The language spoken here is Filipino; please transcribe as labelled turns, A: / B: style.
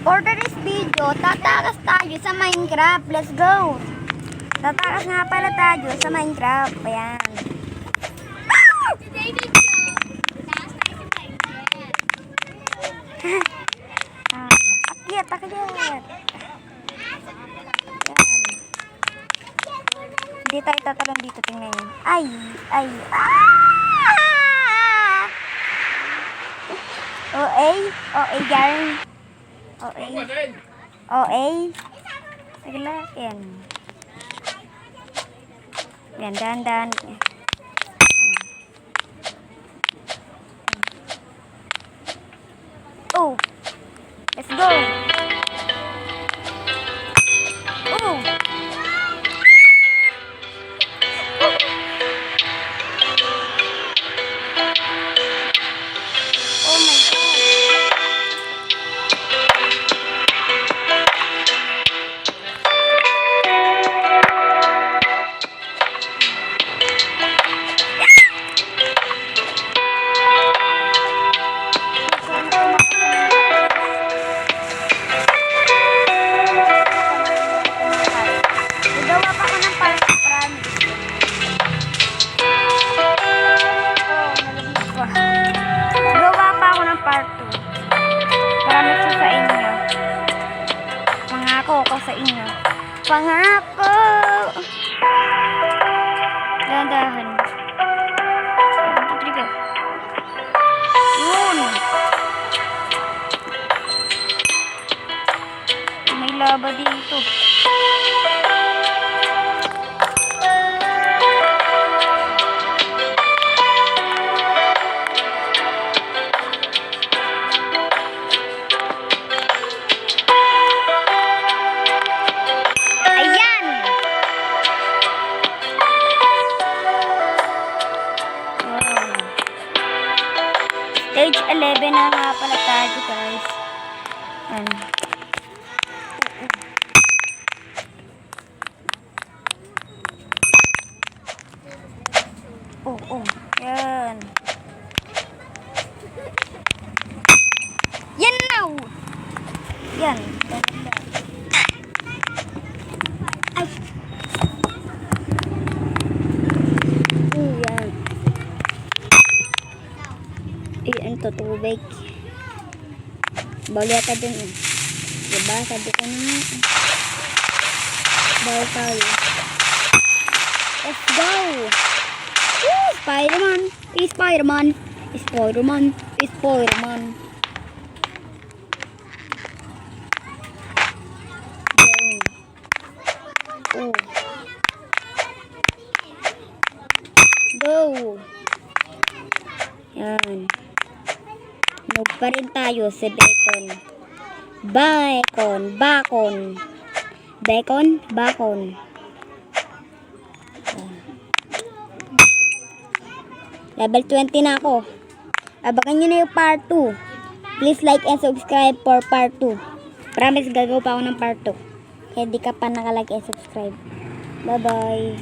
A: For today's video, tatakas tayo sa Minecraft. Let's go! Tatakas nga pala tayo sa Minecraft. Ayan.
B: Today video, taas tayo sa Minecraft.
A: Akyat, akyat. Ayan. Hindi tayo tatalon dito. Tingnan nyo. Ay, ay. OA? OA, Garen. OA. OA. Sagla. Yan. Yan, dahan-dahan. Oh. Let's go. Oh. Oh my God. Nagawa pa ako ng parang promise. Oh, nalabas ko. Gawa pa ako ng part 2. Promise ko sa inyo. Pangako ko sa inyo. Pangako! Dahan-dahan. 1, 2, 3, go. Yun! May laba dito. Ayan! Wow. Stage 11 na nga pala tayo, guys. Ayan. Oh, oh. Yan. Yan now! Yan. Ay. Yan. Ayan to, tubig. Bawal yata dun eh. Diba? Sabi ko na nga. Bawal tayo. Let's go! Woo! Spider-Man! Spider-Man! Spider-Man! Spider-Man! Yan. Oh. Go! Yan. Move pa rin tayo sa bacon. Bacon! Bacon! Bacon? Bacon. Level 20 na ako. Abangan nyo na yung part 2. Please like and subscribe for part 2. Promise gagawa pa ako ng part 2. Kaya di ka pa nakalag and subscribe. Bye bye.